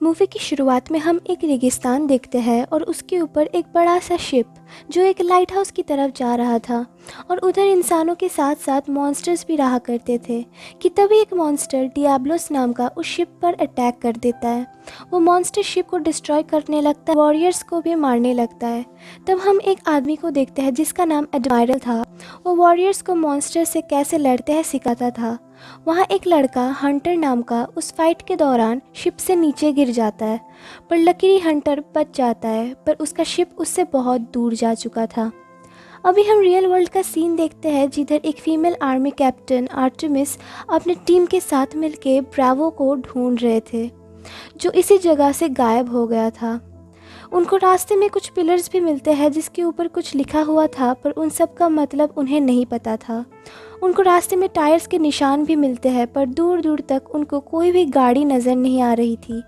Movie की शुरुआत में हम एक रेगिस्तान देखते हैं और उसके ऊपर एक बड़ा सा शिप जो एक लाइट हाउस की तरफ जा रहा था। और उधर इंसानों के साथ साथ मॉन्स्टर्स भी रहा करते थे कि तभी एक मॉन्स्टर डियाब्लोस नाम का उस शिप पर अटैक कर देता है। वो मॉन्स्टर शिप को डिस्ट्रॉय करने लगता है, वॉरियर्स को भी मारने लगता है। तब हम एक आदमी को देखते हैं जिसका नाम एडमायरल था। वो वॉरियर्स को मॉन्स्टर से कैसे लड़ते हैं सिखाता था। वहाँ एक लड़का हंटर नाम का उस फाइट के दौरान शिप से नीचे गिर जाता है, पर लकीली हंटर बच जाता है, पर उसका शिप उससे बहुत दूर जा चुका था। अभी हम रियल वर्ल्ड का सीन देखते हैं जिधर एक फीमेल आर्मी कैप्टन आर्टेमिस अपने टीम के साथ मिलकर ब्रावो को ढूंढ रहे थे जो इसी जगह से गायब हो गया था। उनको रास्ते में कुछ पिलर्स भी मिलते हैं जिसके ऊपर कुछ लिखा हुआ था, पर उन सब का मतलब उन्हें नहीं पता था। उनको रास्ते में टायर्स के निशान भी मिलते हैं, पर दूर दूर तक उनको कोई भी गाड़ी नज़र नहीं आ रही थी।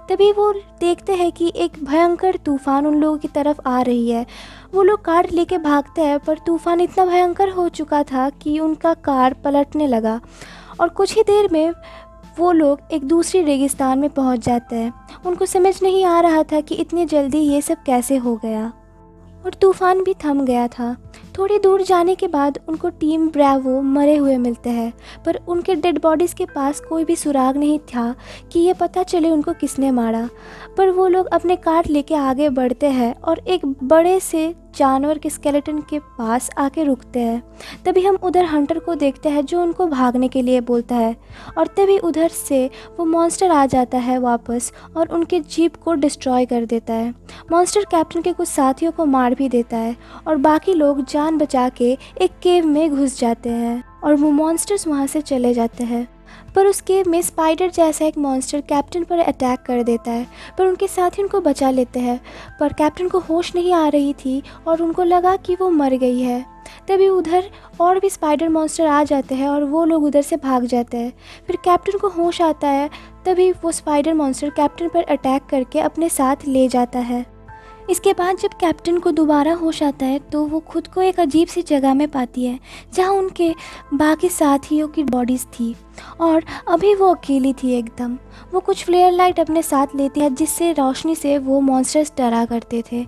तभी वो देखते हैं कि एक भयंकर तूफ़ान उन लोगों की तरफ आ रही है। वो लोग कार लेके भागते हैं, पर तूफ़ान इतना भयंकर हो चुका था कि उनका कार पलटने लगा और कुछ ही देर में वो लोग एक दूसरी रेगिस्तान में पहुंच जाते हैं। उनको समझ नहीं आ रहा था कि इतनी जल्दी ये सब कैसे हो गया और तूफ़ान भी थम गया था। थोड़ी दूर जाने के बाद उनको टीम ब्रावो मरे हुए मिलते हैं, पर उनके डेड बॉडीज़ के पास कोई भी सुराग नहीं था कि ये पता चले उनको किसने मारा। पर वो लोग अपने कार लेके आगे बढ़ते हैं और एक बड़े से जानवर के स्केलेटन के पास आके रुकते हैं। तभी हम उधर हंटर को देखते हैं जो उनको भागने के लिए बोलता है, और तभी उधर से वो मॉन्स्टर आ जाता है वापस और उनके जीप को डिस्ट्रॉय कर देता है। मॉन्स्टर कैप्टन के कुछ साथियों को मार भी देता है और बाकी लोग जान बचा के एक केव में घुस जाते हैं और वो मॉन्स्टर्स वहाँ से चले जाते हैं। पर उस केव में स्पाइडर जैसा एक मॉन्स्टर कैप्टन पर अटैक कर देता है, पर उनके साथी उनको बचा लेते हैं। पर कैप्टन को होश नहीं आ रही थी और उनको लगा कि वो मर गई है। तभी उधर और भी स्पाइडर मॉन्स्टर आ जाते हैं और वो लोग उधर से भाग जाते हैं। फिर कैप्टन को होश आता है, तभी वो स्पाइडर मॉन्स्टर कैप्टन पर अटैक करके अपने साथ ले जाता है। इसके बाद जब कैप्टन को दोबारा होश आता है तो वो खुद को एक अजीब सी जगह में पाती है जहाँ उनके बाकी साथियों की बॉडीज़ थी और अभी वो अकेली थी एकदम। वो कुछ फ्लेयर लाइट अपने साथ लेती है जिससे रोशनी से वो मॉन्स्टर्स डरा करते थे।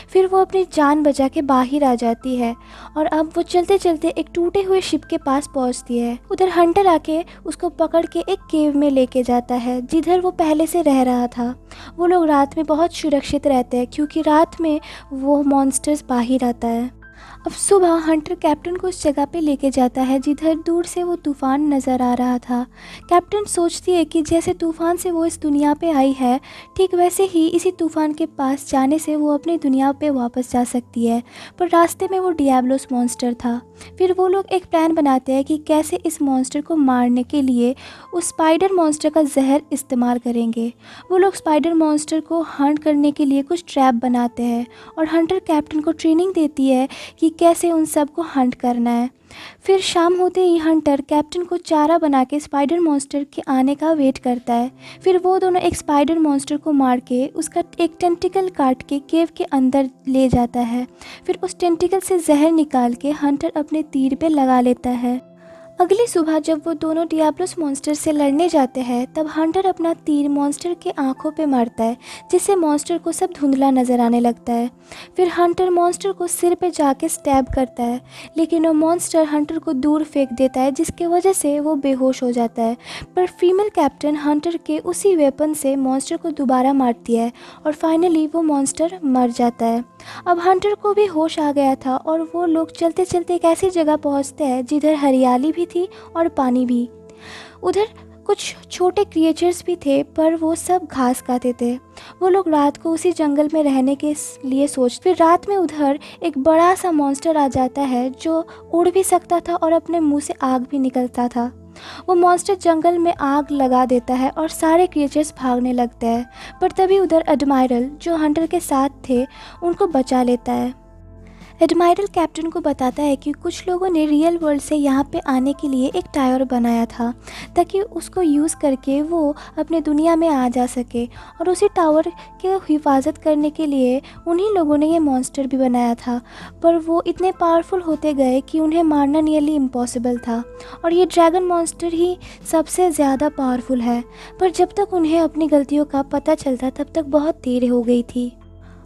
फिर वो अपनी जान बचा के बाहर आ जाती है और अब वो चलते चलते एक टूटे हुए शिप के पास पहुंचती है। उधर हंटर आके उसको पकड़ के एक केव में लेके जाता है जिधर वो पहले से रह रहा था। वो लोग रात में बहुत सुरक्षित रहते हैं क्योंकि रात में वो मॉन्स्टर्स बाहर आता है। अब सुबह हंटर कैप्टन को उस जगह पे लेके जाता है जिधर दूर से वो तूफ़ान नज़र आ रहा था। कैप्टन सोचती है कि जैसे तूफ़ान से वो इस दुनिया पे आई है, ठीक वैसे ही इसी तूफ़ान के पास जाने से वो अपनी दुनिया पे वापस जा सकती है। पर रास्ते में वो डियाब्लोस मॉन्स्टर था। फिर वो लोग एक प्लान बनाते हैं कि कैसे इस मॉन्स्टर को मारने के लिए उस स्पाइडर मॉन्स्टर का जहर इस्तेमाल करेंगे। वो लोग स्पाइडर मॉन्स्टर को हंट करने के लिए कुछ ट्रैप बनाते हैं और हंटर कैप्टन को ट्रेनिंग देती है कि कैसे उन सब को हंट करना है। फिर शाम होते ही हंटर कैप्टन को चारा बना के स्पाइडर मॉन्स्टर के आने का वेट करता है। फिर वो दोनों एक स्पाइडर मॉन्स्टर को मार के उसका एक टेंटिकल काट के केव के अंदर ले जाता है। फिर उस टेंटिकल से जहर निकाल के हंटर अपने तीर पे लगा लेता है। अगली सुबह जब वो दोनों डियाब्लोस मॉन्स्टर से लड़ने जाते हैं तब हंटर अपना तीर मॉन्स्टर के आंखों पे मारता है जिससे मॉन्स्टर को सब धुंधला नज़र आने लगता है। फिर हंटर मॉन्स्टर को सिर पे जाके स्टैब करता है, लेकिन वो मॉन्स्टर हंटर को दूर फेंक देता है जिसकी वजह से वो बेहोश हो जाता है। पर फीमेल कैप्टन हंटर के उसी वेपन से मॉन्स्टर को दोबारा मारती है और फाइनली वो मॉन्स्टर मर जाता है। अब हंटर को भी होश आ गया था और वो लोग चलते चलते एक ऐसी जगह पहुंचते हैं जिधर हरियाली भी थी और पानी भी। उधर कुछ छोटे क्रिएचर्स भी थे पर वो सब घास खाते थे। वो लोग रात को उसी जंगल में रहने के लिए सोचते। फिर रात में उधर एक बड़ा सा मॉन्स्टर आ जाता है जो उड़ भी सकता था और अपने मुंह से आग भी निकलता था। वो मॉन्स्टर जंगल में आग लगा देता है और सारे क्रिएचर्स भागने लगते हैं। पर तभी उधर एडमायरल जो हंटर के साथ थे उनको बचा लेता है। एडमायरल कैप्टन को बताता है कि कुछ लोगों ने रियल वर्ल्ड से यहाँ पे आने के लिए एक टावर बनाया था ताकि उसको यूज़ करके वो अपने दुनिया में आ जा सके, और उसी टावर के हिफाजत करने के लिए उन्हीं लोगों ने ये मॉन्स्टर भी बनाया था। पर वो इतने पावरफुल होते गए कि उन्हें मारना नियरली इम्पॉसिबल था, और ये ड्रैगन मॉन्स्टर ही सबसे ज़्यादा पावरफुल है। पर जब तक उन्हें अपनी गलतियों का पता चलता तब तक बहुत देर हो गई थी,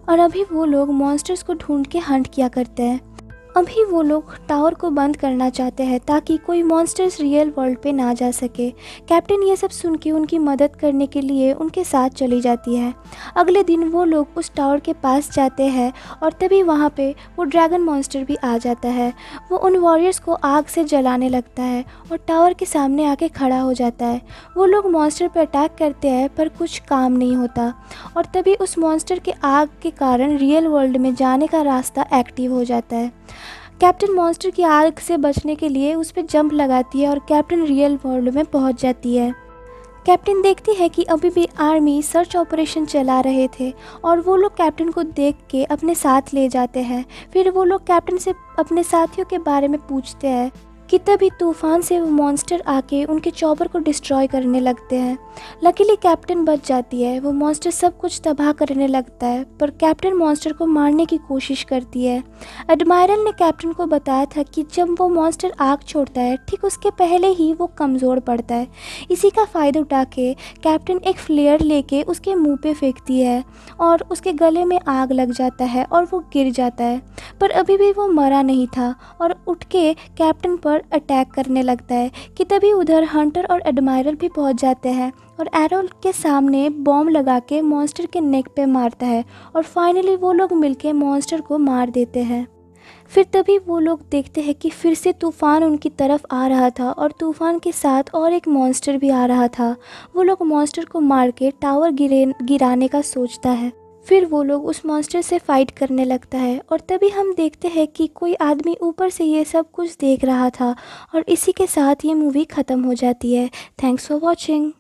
और अभी वो लोग मॉन्स्टर्स को ढूंढ के हंट किया करते हैं। अभी वो लोग टावर को बंद करना चाहते हैं ताकि कोई मॉन्स्टर्स रियल वर्ल्ड पे ना जा सके। कैप्टन ये सब सुन के उनकी मदद करने के लिए उनके साथ चली जाती है। अगले दिन वो लोग उस टावर के पास जाते हैं और तभी वहाँ पे वो ड्रैगन मॉन्स्टर भी आ जाता है। वो उन वॉरियर्स को आग से जलाने लगता है और टावर के सामने आके खड़ा हो जाता है। वो लोग मॉन्स्टर पर अटैक करते हैं पर कुछ काम नहीं होता, और तभी उस मॉन्स्टर के आग के कारण रियल वर्ल्ड में जाने का रास्ता एक्टिव हो जाता है। कैप्टन मॉन्स्टर की आग से बचने के लिए उस पर जंप लगाती है और कैप्टन रियल वर्ल्ड में पहुंच जाती है। कैप्टन देखती है कि अभी भी आर्मी सर्च ऑपरेशन चला रहे थे और वो लोग कैप्टन को देख के अपने साथ ले जाते हैं। फिर वो लोग कैप्टन से अपने साथियों के बारे में पूछते हैं कि तभी तूफान से वो मॉन्स्टर आके उनके चॉपर को डिस्ट्रॉय करने लगते हैं। लकीली कैप्टन बच जाती है। वो मॉन्स्टर सब कुछ तबाह करने लगता है पर कैप्टन मॉन्स्टर को मारने की कोशिश करती है। एडमायरल ने कैप्टन को बताया था कि जब वो मॉन्स्टर आग छोड़ता है ठीक उसके पहले ही वो कमज़ोर पड़ता है। इसी का फ़ायदा उठा के कैप्टन एक फ्लेयर लेके उसके मुंह पे फेंकती है और उसके गले में आग लग जाता है और वो गिर जाता है। पर अभी भी वो मरा नहीं था और उठ के कैप्टन पर अटैक करने लगता है कि तभी उधर हंटर और एडमायरल भी पहुंच जाते हैं और एरो के सामने बॉम्ब लगा के मॉन्स्टर के नेक पे मारता है और फाइनली वो लोग मिलके मॉन्स्टर को मार देते हैं। फिर तभी वो लोग देखते हैं कि फिर से तूफ़ान उनकी तरफ आ रहा था और तूफ़ान के साथ और एक मॉन्स्टर भी आ रहा था। वो लोग मॉन्स्टर को मार के टावर गिराने का सोचता है। फिर वो लोग उस मॉन्स्टर से फाइट करने लगता है और तभी हम देखते हैं कि कोई आदमी ऊपर से ये सब कुछ देख रहा था, और इसी के साथ ये मूवी ख़त्म हो जाती है। Thanks for watching.